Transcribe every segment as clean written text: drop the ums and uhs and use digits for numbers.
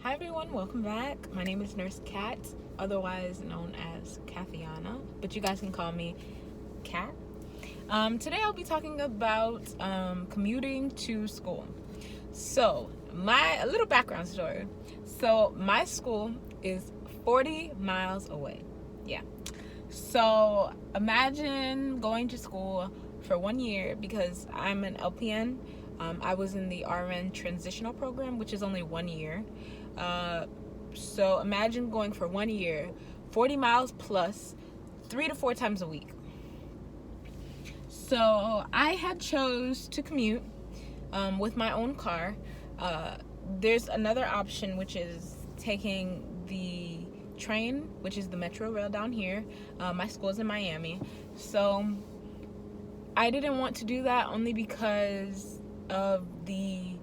Hi everyone, welcome back. My name is Nurse Kat, otherwise known as Kathiana, but you guys can call me Kat. Today I'll be talking about commuting to school. So, a little background story. So, my school is 40 miles away. Yeah. So, imagine going to school for 1 year because I'm an LPN. I was in the RN transitional program, which is only 1 year. So imagine going for 1 year, 40 miles plus, 3 to 4 times a week. So I had chose to commute with my own car. There's another option, which is taking the train, which is the Metro Rail down here. My school is in Miami. So I didn't want to do that only because of the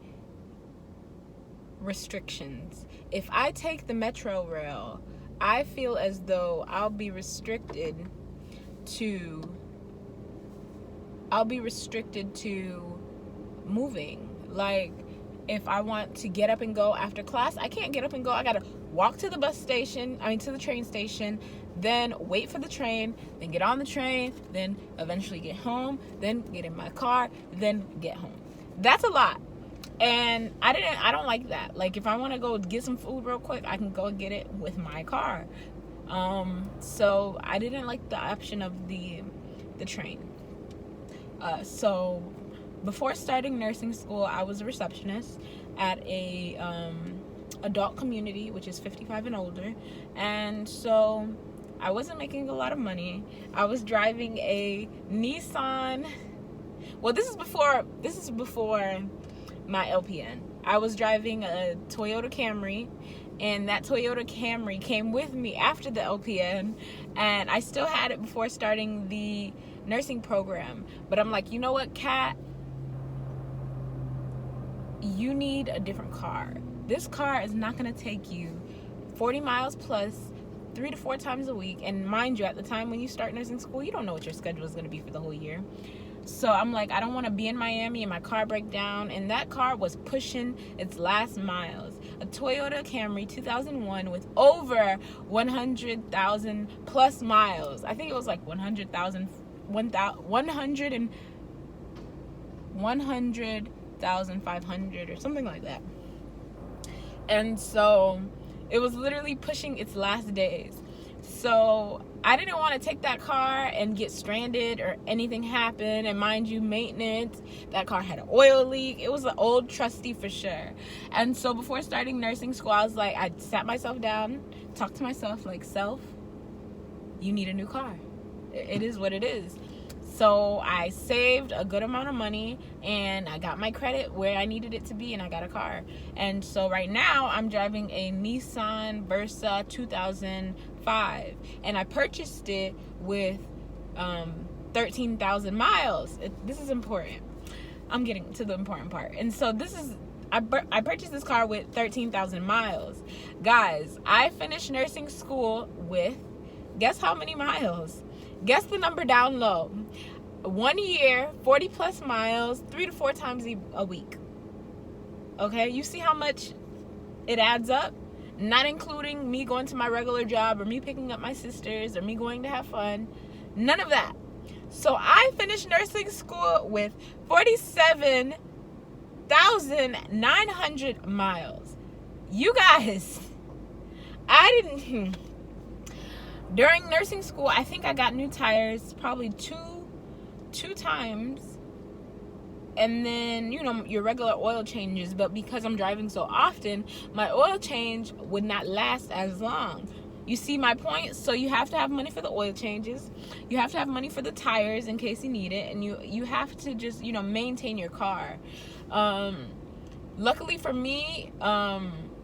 restrictions. If I take the Metro Rail, I feel as though I'll be restricted to moving. Like, if I want to get up and go after class, I can't get up and go. I gotta walk to the to the train station, then wait for the train, then get on the train, then eventually get home, then get in my car, then get home. That's a lot. And I don't like that. Like, if I want to go get some food real quick, I can go get it with my car. So I didn't like the option of the train. So before starting nursing school, I was a receptionist at a adult community, which is 55 and older. And so I wasn't making a lot of money. I was driving a Nissan. Well, this is before my LPN. I was driving a Toyota Camry, and that Toyota Camry came with me after the LPN, and I still had it before starting the nursing program. But I'm like, you know what, Kat? You need a different car. This car is not going to take you 40 miles plus 3 to 4 times a week. And mind you, at the time when you start nursing school, you don't know what your schedule is going to be for the whole year. So I'm like, I don't want to be in Miami and my car break down. And that car was pushing its last miles. A Toyota Camry 2001 with over 100,000 plus miles. I think it was like 100,500 or something like that. And so it was literally pushing its last days. So I didn't want to take that car and get stranded or anything happen. And mind you, maintenance, that car had an oil leak. It was an old trusty for sure. And so before starting nursing school, I was like, I sat myself down, talked to myself like, self, you need a new car. It is what it is. So I saved a good amount of money and I got my credit where I needed it to be, and I got a car. And so right now I'm driving a Nissan Versa 2005, and I purchased it with 13,000 miles. This is important. I'm getting to the important part. And so I purchased this car with 13,000 miles. Guys, I finished nursing school with, guess how many miles? Guess the number down low. 1 year, 40 plus miles, 3 to 4 times a week. Okay, you see how much it adds up? Not including me going to my regular job or me picking up my sisters or me going to have fun. None of that. So I finished nursing school with 47,900 miles. You guys, during nursing school, I think I got new tires probably two times. And then, your regular oil changes. But because I'm driving so often, my oil change would not last as long. You see my point? So you have to have money for the oil changes. You have to have money for the tires in case you need it. And you have to just, maintain your car. Luckily for me,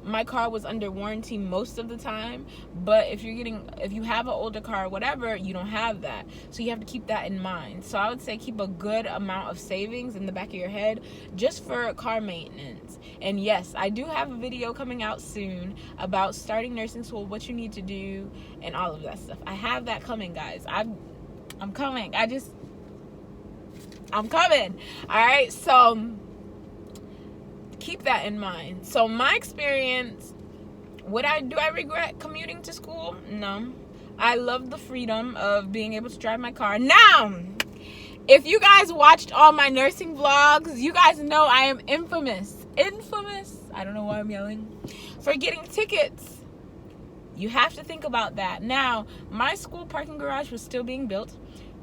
my car was under warranty most of the time, but if you have an older car or whatever, you don't have that. So you have to keep that in mind. So I would say keep a good amount of savings in the back of your head just for car maintenance. And yes, I do have a video coming out soon about starting nursing school, what you need to do, and all of that stuff. I have that coming, guys. I'm coming. I'm coming. All right. So keep that in mind. So my experience Do I regret commuting to school? No. I love the freedom of being able to drive my car. Now, if you guys watched all my nursing vlogs, you guys know I am infamous, I don't know why I'm yelling, for getting tickets. You have to think about that. Now, my school parking garage was still being built.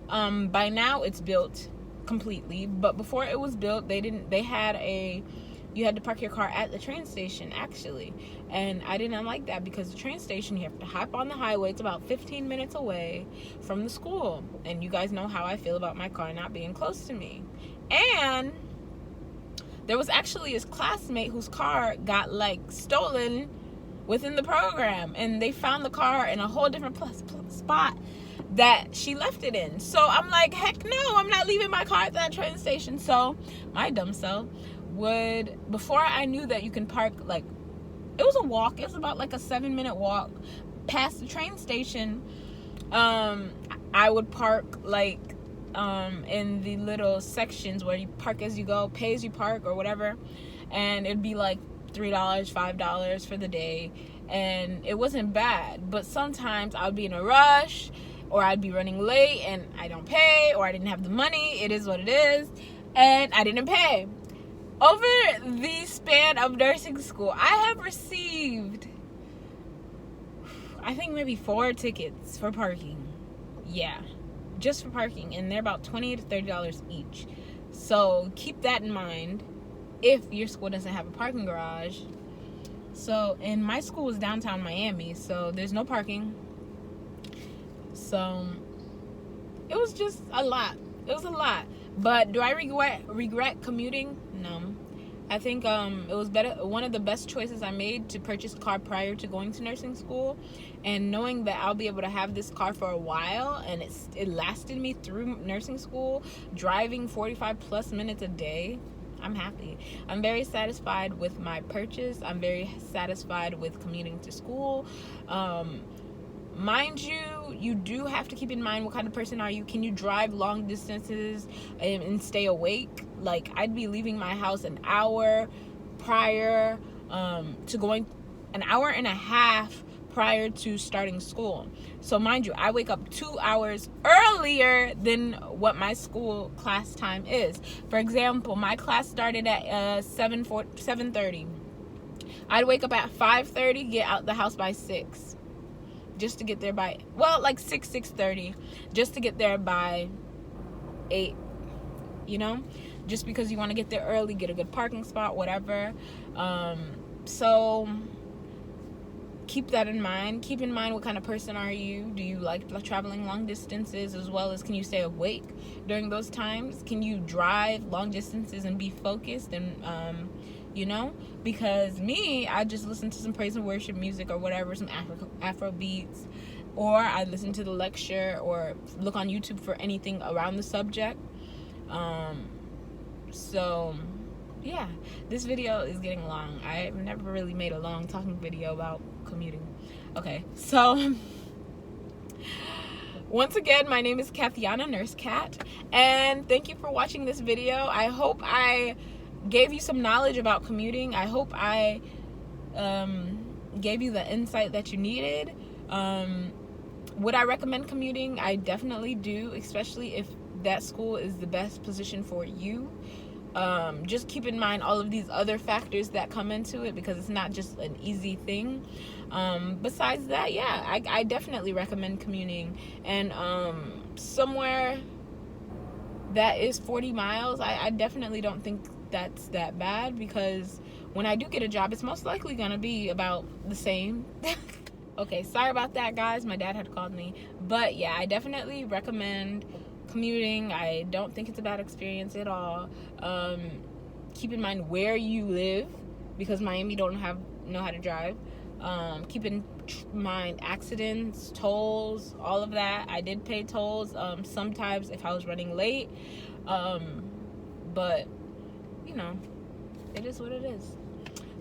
By now it's built completely, but before it was built, you had to park your car at the train station, actually. And I didn't like that, because the train station, you have to hop on the highway. It's about 15 minutes away from the school. And you guys know how I feel about my car not being close to me. And there was actually his classmate whose car got stolen within the program. And they found the car in a whole different spot that she left it in. So I'm like, heck no, I'm not leaving my car at that train station. So my dumb self before I knew that you can park, it was a walk, it was about a 7-minute walk past the train station, I would park in the little sections where you park as you go, pay as you park or whatever, and it'd be $3, $5 for the day, and it wasn't bad. But sometimes I would be in a rush, or I'd be running late and I don't pay, or I didn't have the money. It is what it is, and I didn't pay. Over the span of nursing school, I have received, I think maybe 4 tickets for parking. Yeah, just for parking, and they're about $20 to $30 each. So keep that in mind if your school doesn't have a parking garage. So, and my school is downtown Miami, so there's no parking. So it was just a lot. It was a lot. But do I regret commuting? No. I think it was one of the best choices I made to purchase a car prior to going to nursing school, and knowing that I'll be able to have this car for a while, and it lasted me through nursing school, driving 45 plus minutes a day. I'm happy. I'm very satisfied with my purchase. I'm very satisfied with commuting to school. Mind you, you do have to keep in mind what kind of person are you. Can you drive long distances and stay awake? I'd be leaving my house an hour prior to going, an hour and a half prior to starting school. So mind you, I wake up 2 hours earlier than what my school class time is. For example, my class started at 7:30. I'd wake up at 5:30, get out the house by 6. Just to get there by 6:30, just to get there by 8, just because you want to get there early, get a good parking spot, whatever. So keep that in mind. Keep in mind what kind of person are you. Do you like traveling long distances, as well as can you stay awake during those times? Can you drive long distances and be focused and because me, I just listen to some praise and worship music or whatever, some Afro beats, or I listen to the lecture or look on YouTube for anything around the subject. So yeah, this video is getting long. I've never really made a long talking video about commuting. Okay, so once again, my name is Kathiana Nurse Cat, and thank you for watching this video. I hope I gave you some knowledge about commuting. I hope I gave you the insight that you needed. Would I recommend commuting? I definitely do, especially if that school is the best position for you. Just keep in mind all of these other factors that come into it, because it's not just an easy thing. Besides that, yeah, I definitely recommend commuting. And somewhere that is 40 miles, I definitely don't think that's that bad, because when I do get a job, it's most likely gonna be about the same. Okay, sorry about that, guys. My dad had called me. But yeah, I definitely recommend commuting. I don't think it's a bad experience at all. Keep in mind where you live, because Miami don't know how to drive. Keep in mind accidents, tolls, all of that. I did pay tolls sometimes if I was running late, but it is what it is.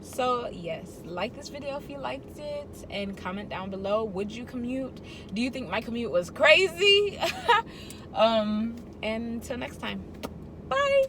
So yes, like this video if you liked it, and comment down below, would you commute? Do you think my commute was crazy? And until next time, bye.